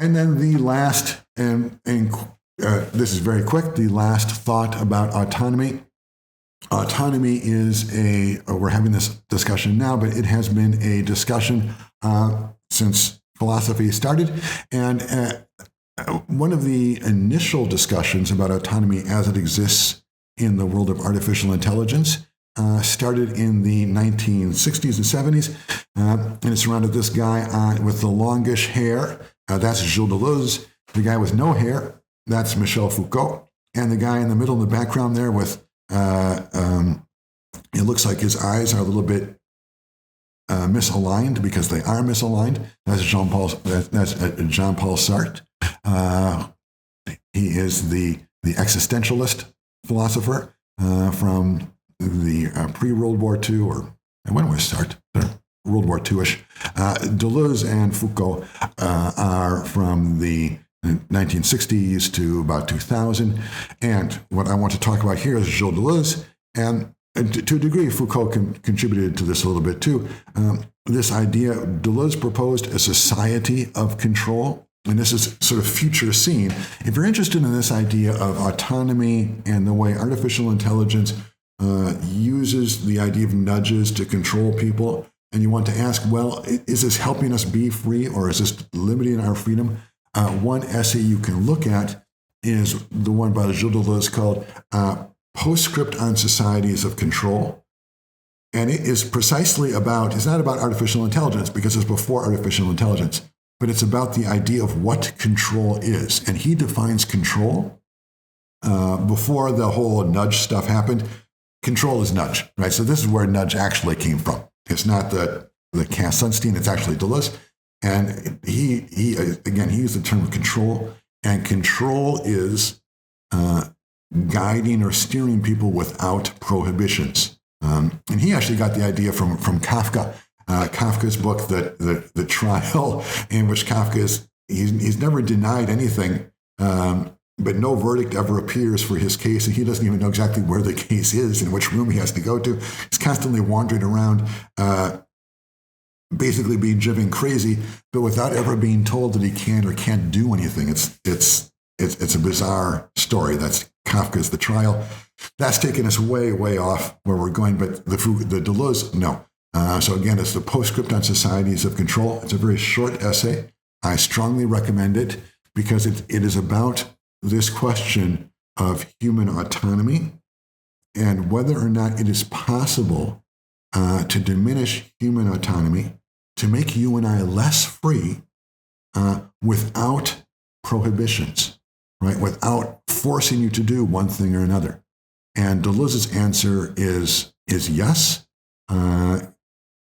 And then the last, this is very quick, the last thought about autonomy. Autonomy is we're having this discussion now, but it has been a discussion since philosophy started. And one of the initial discussions about autonomy as it exists in the world of artificial intelligence started in the 1960s and 70s. And it surrounded this guy with the longish hair. That's Gilles Deleuze. The guy with no hair, that's Michel Foucault. And the guy in the middle in the background there with, it looks like his eyes are a little bit misaligned because they are misaligned. That's Jean-Paul Sartre. He is the existentialist philosopher from the pre-World War II, or when was Sartre? World War II-ish. Deleuze and Foucault are from the 1960s to about 2000. And what I want to talk about here is Gilles Deleuze. And to a degree, Foucault contributed to this a little bit too. This idea, Deleuze proposed a society of control. And this is sort of future scene. If you're interested in this idea of autonomy and the way artificial intelligence uses the idea of nudges to control people, and you want to ask, well, is this helping us be free or is this limiting our freedom? One essay you can look at is the one by Gilles Deleuze called Postscript on Societies of Control. And it is precisely about, it's not about artificial intelligence because it's before artificial intelligence, but it's about the idea of what control is. And he defines control before the whole nudge stuff happened. Control is nudge, right? So this is where nudge actually came from. It's not the Cass Sunstein, it's actually Deleuze. And he used the term control, and control is guiding or steering people without prohibitions. And he actually got the idea from Kafka. Kafka's book, the Trial, in which Kafka he's never denied anything, but no verdict ever appears for his case, and he doesn't even know exactly where the case is and which room he has to go to. He's constantly wandering around, basically being driven crazy, but without ever being told that he can or can't do anything. It's a bizarre story. That's Kafka's The Trial. That's taken us way, way off where we're going, but the Deleuze, no. So again, it's the Postscript on Societies of Control. It's a very short essay. I strongly recommend it because it is about this question of human autonomy and whether or not it is possible to diminish human autonomy, to make you and I less free without prohibitions, right? Without forcing you to do one thing or another. And Deleuze's answer is yes.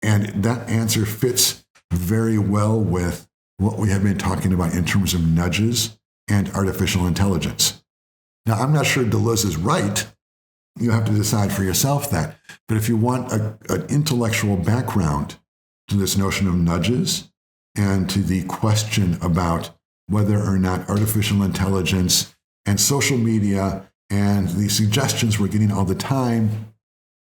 And that answer fits very well with what we have been talking about in terms of nudges and artificial intelligence. Now, I'm not sure Deleuze is right. You have to decide for yourself that. But if you want an intellectual background to this notion of nudges and to the question about whether or not artificial intelligence and social media and the suggestions we're getting all the time,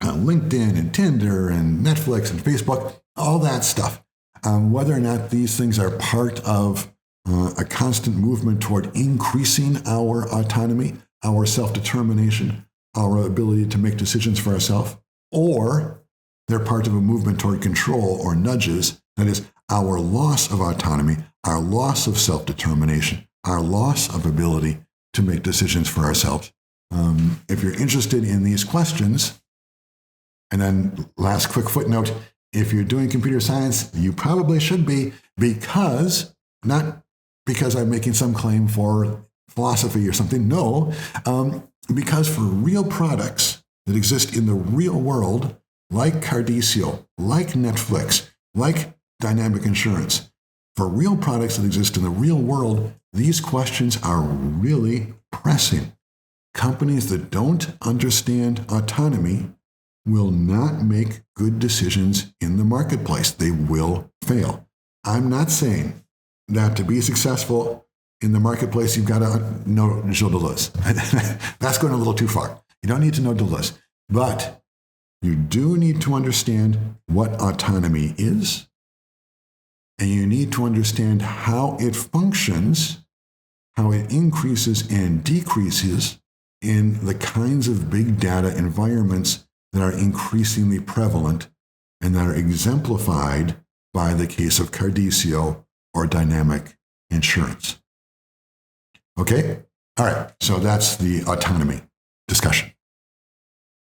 LinkedIn and Tinder and Netflix and Facebook, all that stuff, whether or not these things are part of a constant movement toward increasing our autonomy, our self-determination, our ability to make decisions for ourselves, or they're part of a movement toward control or nudges, that is, our loss of autonomy, our loss of self-determination, our loss of ability to make decisions for ourselves. If you're interested in these questions, and then last quick footnote, if you're doing computer science, you probably should be, not because I'm making some claim for philosophy or something, no, because for real products that exist in the real world, like Cardisio, like Netflix, like dynamic insurance, for real products that exist in the real world, these questions are really pressing. Companies that don't understand autonomy will not make good decisions in the marketplace. They will fail. I'm not saying that to be successful in the marketplace, you've got to know Gilles Deleuze. That's going a little too far. You don't need to know Deleuze. But you do need to understand what autonomy is And you need to understand how it functions, how it increases and decreases in the kinds of big data environments that are increasingly prevalent and that are exemplified by the case of Cardiccio or dynamic insurance. Okay? All right. So that's the autonomy discussion.